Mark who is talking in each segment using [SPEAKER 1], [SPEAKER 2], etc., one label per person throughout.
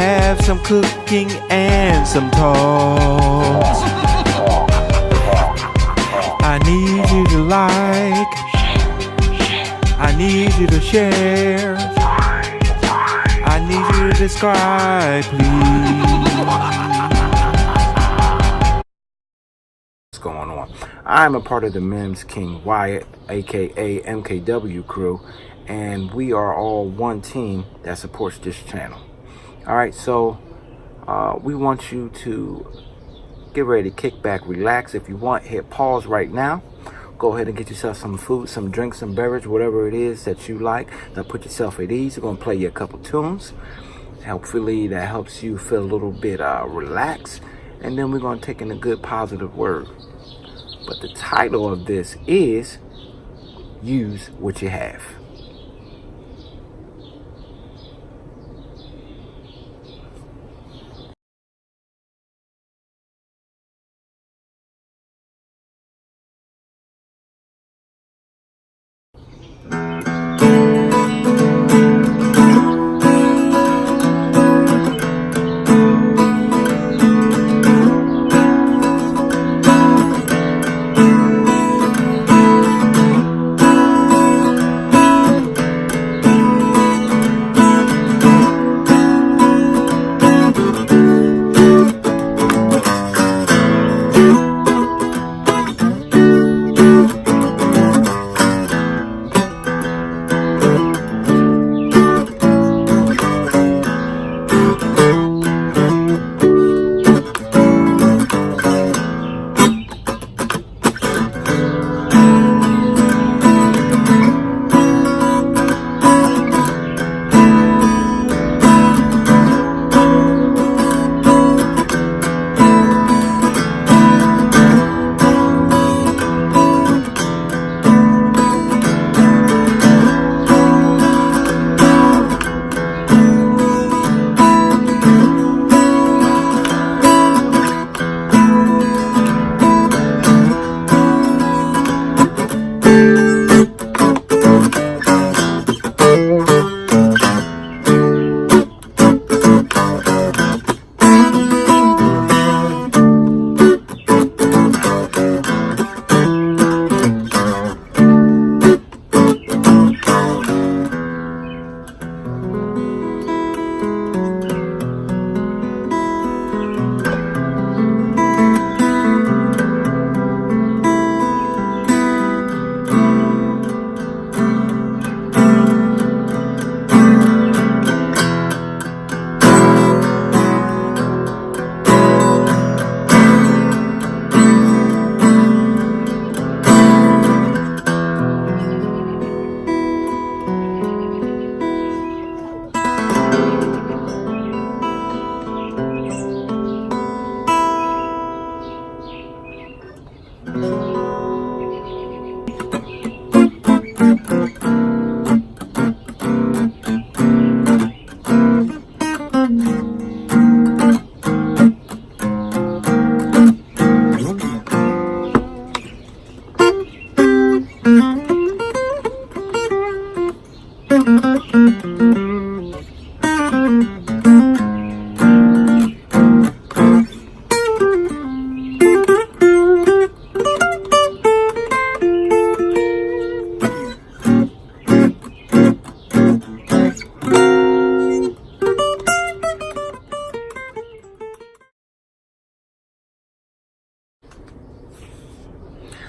[SPEAKER 1] have some cooking and some talks. I need you to like, I need you to share, I need you to subscribe, please. What's going on? I'm a part of the Mems King Wyatt, aka MKW crew, and we are all one team that supports this channel. Alright, so we want you to get ready to kick back, relax. If you want, hit pause right now. Go ahead and get yourself some food, some drinks, some beverage, whatever it is that you like. Now put yourself at ease. We're going to play you a couple tunes. Hopefully that helps you feel a little bit relaxed. And then we're going to take in a good positive word. But the title of this is Use What You Have.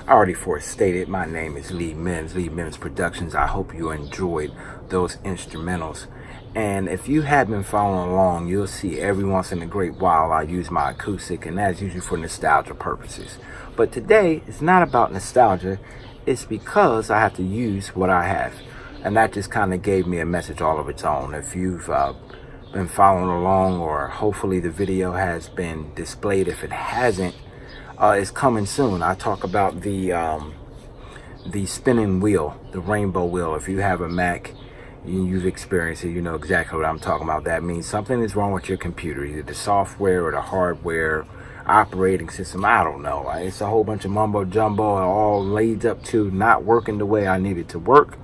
[SPEAKER 1] Already stated, my name is Lee Mems Productions. I hope you enjoyed those instrumentals. And if you have been following along, you'll see every once in a great while I use my acoustic, and that's usually for nostalgia purposes. But today, it's not about nostalgia. It's because I have to use what I have. And that just kind of gave me a message all of its own. If you've been following along, or hopefully the video has been displayed. If it hasn't, it's coming soon. I talk about the spinning wheel, the rainbow wheel. If you have a Mac, you've experienced it, you know exactly what I'm talking about. That means something is wrong with your computer, either the software or the hardware, operating system. I don't know. It's a whole bunch of mumbo jumbo, all leads up to not working the way I need it to work,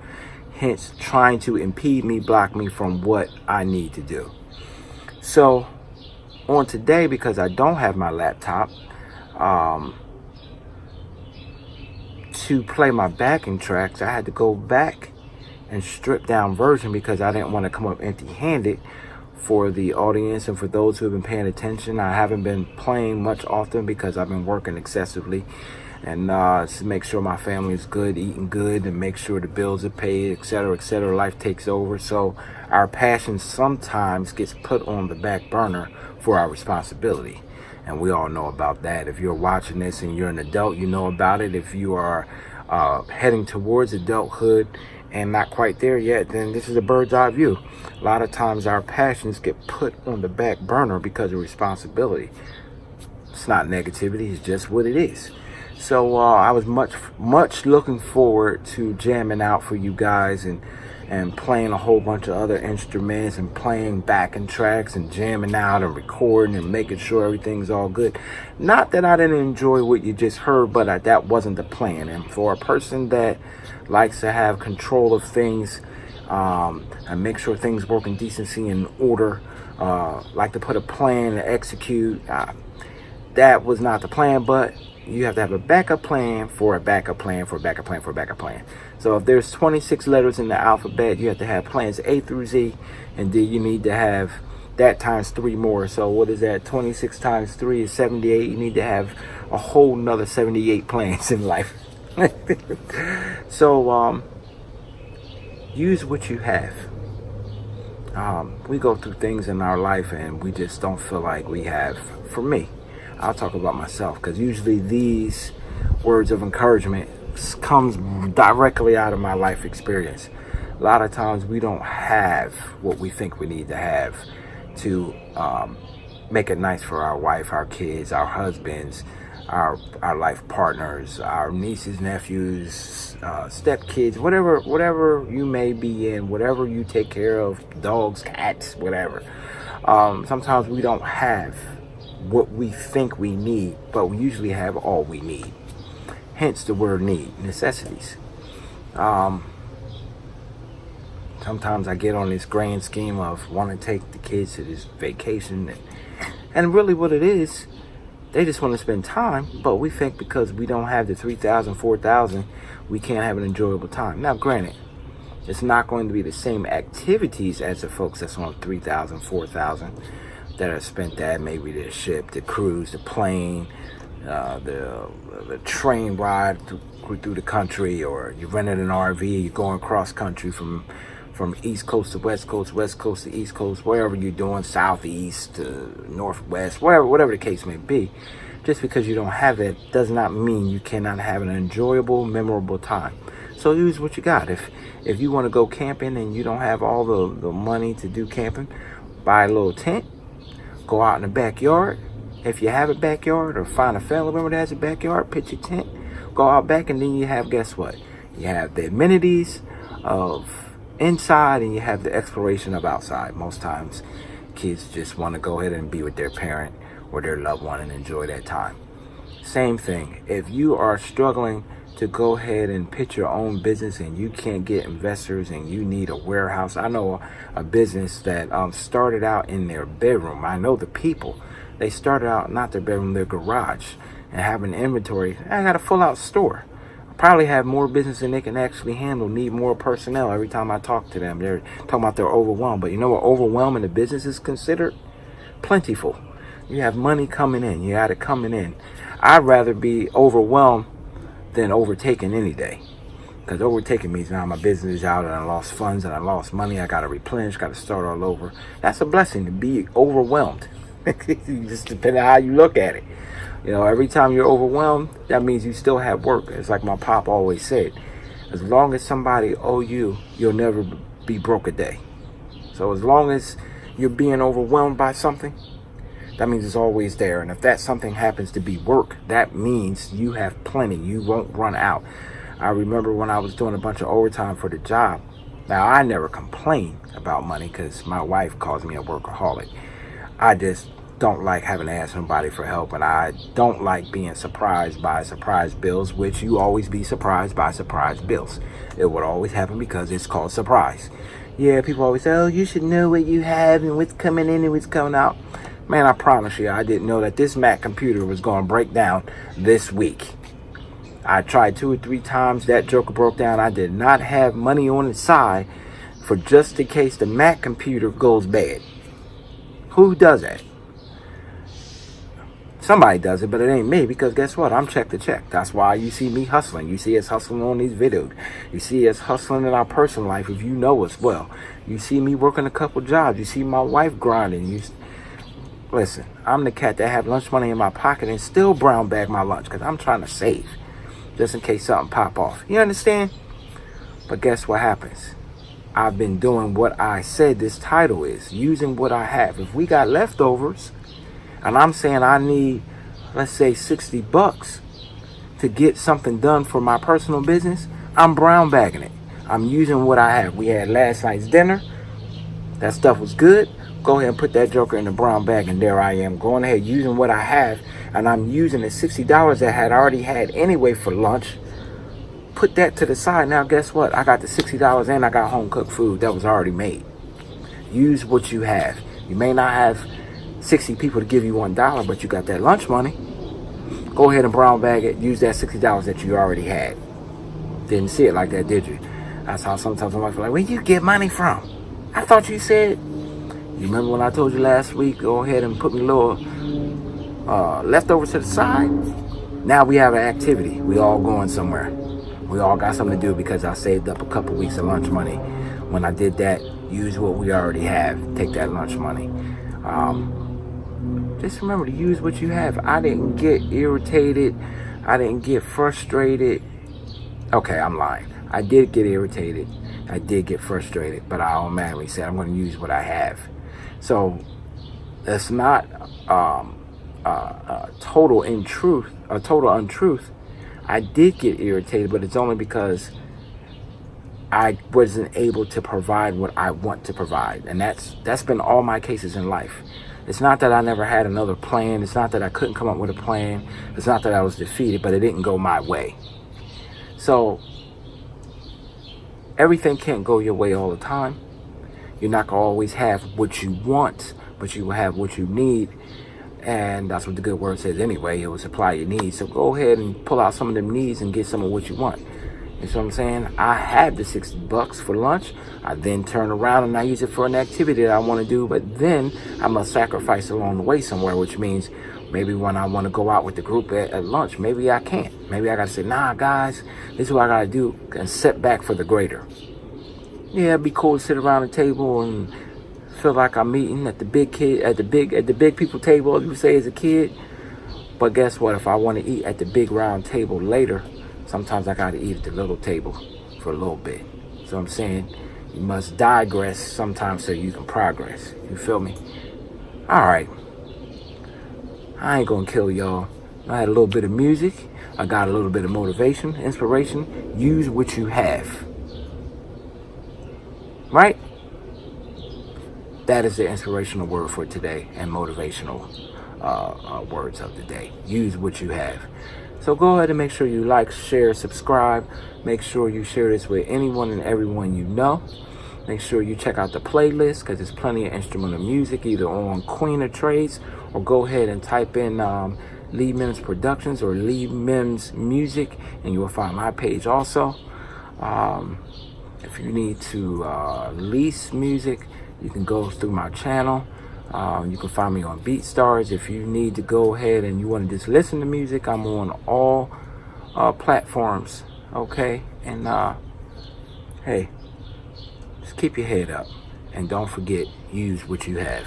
[SPEAKER 1] hence trying to impede me, block me from what I need to do. So on today, because I don't have my laptop to play my backing tracks, I had to go back and strip down version because I didn't want to come up empty-handed. For the audience and for those who have been paying attention, I haven't been playing much often because I've been working excessively, and to make sure my family is good, eating good, and make sure the bills are paid, etc., etc. Life takes over, so our passion sometimes gets put on the back burner for our responsibility, and we all know about that. If you're watching this and you're an adult, you know about it. If you are heading towards adulthood and not quite there yet, then this is a bird's eye view. A lot of times our passions get put on the back burner because of responsibility. It's not negativity, it's just what it is. So I was much looking forward to jamming out for you guys and playing a whole bunch of other instruments and playing backing tracks and jamming out and recording and making sure everything's all good. Not that I didn't enjoy what you just heard, but that wasn't the plan. And for a person that likes to have control of things and make sure things work in decency and order, like to put a plan and execute, that was not the plan, but you have to have a backup plan for a backup plan for a backup plan for a backup plan. So if there's 26 letters in the alphabet, you have to have plans A through Z, and then you need to have that times 3 more. So what is that? 26 times 3 is 78. You need to have a whole nother 78 plans in life. So use what you have. We go through things in our life and we just don't feel like we have. For me, I'll talk about myself, because usually these words of encouragement comes directly out of my life experience. A lot of times we don't have what we think we need to have to make it nice for our wife, our kids, our husbands, our life partners, our nieces, nephews, stepkids, whatever you may be in, whatever you take care of, dogs, cats, whatever. Sometimes we don't have what we think we need, but we usually have all we need. Hence the word need, necessities. Sometimes I get on this grand scheme of want to take the kids to this vacation, and really what it is, they just want to spend time, but we think because we don't have the 3,000, 4,000, we can't have an enjoyable time. Now, granted, it's not going to be the same activities as the folks that's on 3,000, 4,000 that have spent that, maybe the ship, the cruise, the plane, the train ride through the country, or you rented an RV, you're going cross country from East Coast to West Coast, West Coast to East Coast, wherever you're doing, Southeast to Northwest, whatever the case may be. Just because you don't have that does not mean you cannot have an enjoyable, memorable time. So use what you got. If you want to go camping and you don't have all the money to do camping, buy a little tent, go out in the backyard. If you have a backyard, or find a family member that has a backyard, pitch your tent, go out back, and then you have, guess what? You have the amenities of inside and you have the exploration of outside. Most times kids just want to go ahead and be with their parent or their loved one and enjoy that time. Same thing, if you are struggling to go ahead and pitch your own business and you can't get investors and you need a warehouse. I know a business that started out in their bedroom. I know the people. They started out not their bedroom, their garage, and having inventory. I got a full out store. Probably have more business than they can actually handle, need more personnel. Every time I talk to them, they're talking about they're overwhelmed. But you know what overwhelm in the business is considered? Plentiful. You have money coming in. You got it coming in. I'd rather be overwhelmed than overtaken any day. Because overtaken means now my business is out and I lost funds and I lost money. I got to replenish, got to start all over. That's a blessing to be overwhelmed. Just depending on how you look at it. You know, every time you're overwhelmed, that means you still have work. It's like my pop always said, as long as somebody owe you, you'll never be broke a day. So as long as you're being overwhelmed by something, that means it's always there. And if that something happens to be work, that means you have plenty. You won't run out. I remember when I was doing a bunch of overtime for the job. Now, I never complain about money because my wife calls me a workaholic. I just don't like having to ask somebody for help, and I don't like being surprised by surprise bills, which you always be surprised by surprise bills. It would always happen because it's called surprise. Yeah, people always say, oh, you should know what you have and what's coming in and what's coming out. Man, I promise you, I didn't know that this Mac computer was going to break down this week. I tried 2 or 3 times. That joker broke down. I did not have money on the side for just in case the Mac computer goes bad. Who does that? Somebody does it, but it ain't me, because guess what? I'm check to check. That's why you see me hustling. You see us hustling on these videos. You see us hustling in our personal life if you know us well. You see me working a couple jobs. You see my wife grinding. Listen, I'm the cat that have lunch money in my pocket and still brown bag my lunch because I'm trying to save just in case something pop off. You understand? But guess what happens? I've been doing what I said this title is, using what I have. If we got leftovers, and I'm saying I need, let's say, $60 to get something done for my personal business, I'm brown bagging it. I'm using what I have. We had last night's dinner. That stuff was good. Go ahead and put that joker in the brown bag, and there I am going ahead using what I have, and I'm using the $60 that I had already had anyway for lunch. Put that to the side. Now guess what? I got the $60 and I got home cooked food that was already made. Use what you have. You may not have 60 people to give you $1, but you got that lunch money. Go ahead and brown bag it. Use that $60 that you already had. Didn't see it like that, did you? That's how sometimes I'm like, where you get money from? I thought you said. You remember when I told you last week, go ahead and put me a little leftovers to the side? Now we have an activity. We all going somewhere. We all got something to do because I saved up a couple weeks of lunch money. When I did that, use what we already have. Take that lunch money. Just remember to use what you have. I didn't get irritated. I didn't get frustrated. Okay, I'm lying. I did get irritated. I did get frustrated, but I automatically said I'm going to use what I have. So that's not total untruth. I did get irritated, but it's only because I wasn't able to provide what I want to provide, and that's been all my cases in life. It's not that I never had another plan. It's not that I couldn't come up with a plan. It's not that I was defeated, but it didn't go my way. So everything can't go your way all the time. You're not going to always have what you want, but you will have what you need. And that's what the good word says anyway. It will supply your needs. So go ahead and pull out some of them needs and get some of what you want. You see what I'm saying? I had the $60 for lunch. I then turn around and I use it for an activity that I want to do. But then I must sacrifice along the way somewhere, which means maybe when I want to go out with the group at lunch, maybe I can't. Maybe I got to say, nah, guys, this is what I got to do and set back for the greater. Yeah, it'd be cool to sit around the table and feel like I'm eating at the big people table, as you say as a kid. But guess what? If I want to eat at the big round table later, sometimes I got to eat at the little table for a little bit. So I'm saying you must digress sometimes so you can progress. You feel me? All right. I ain't going to kill y'all. I had a little bit of music. I got a little bit of motivation, inspiration. Use what you have. Right? That is the inspirational word for today and motivational words of the day. Use what you have. So go ahead and make sure you like, share, subscribe. Make sure you share this with anyone and everyone you know. Make sure you check out the playlist because there's plenty of instrumental music either on Queen of Trades, or go ahead and type in Lee Mims Productions or Lee Mims Music and you will find my page also. If you need to lease music, you can go through my channel. You can find me on BeatStars. If you need to go ahead and you want to just listen to music, I'm on all platforms. Okay? And hey, just keep your head up. And don't forget, use what you have.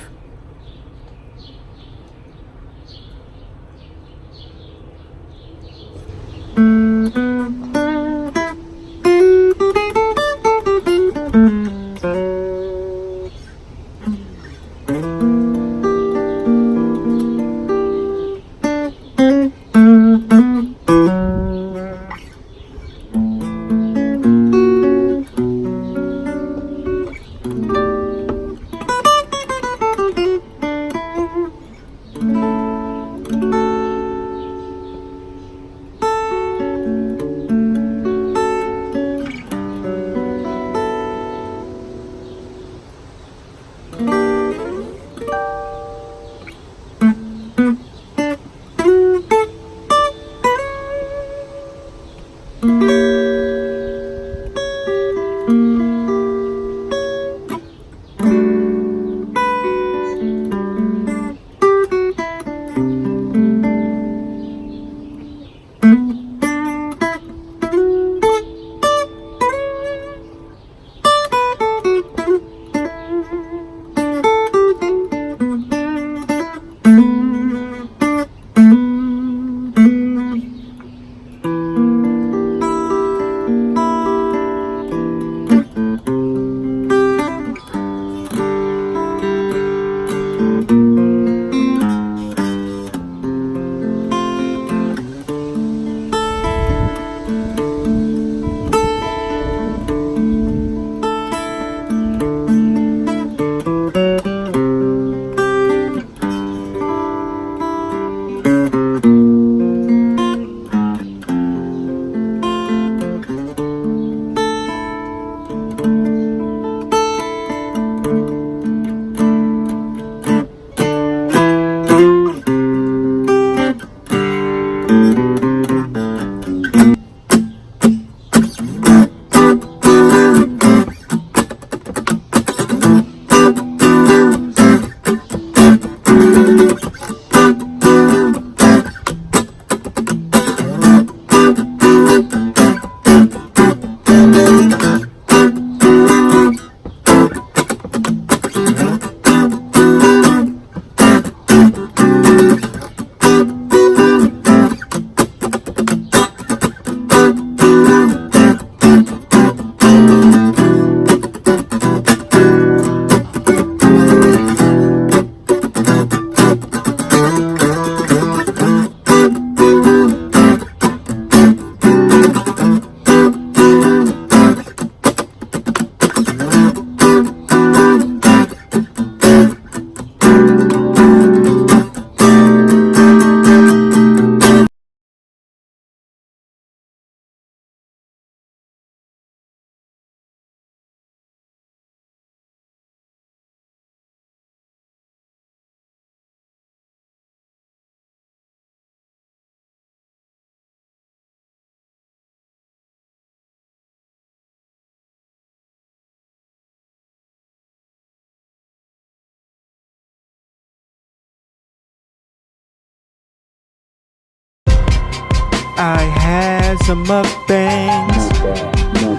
[SPEAKER 1] I have some mukbangs.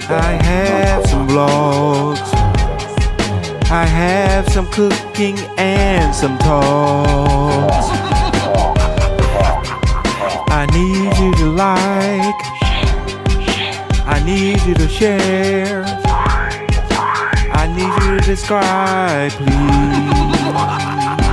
[SPEAKER 1] I have some vlogs. I have some cooking and some talks. I need you to like. I need you to share. I need you to subscribe, please.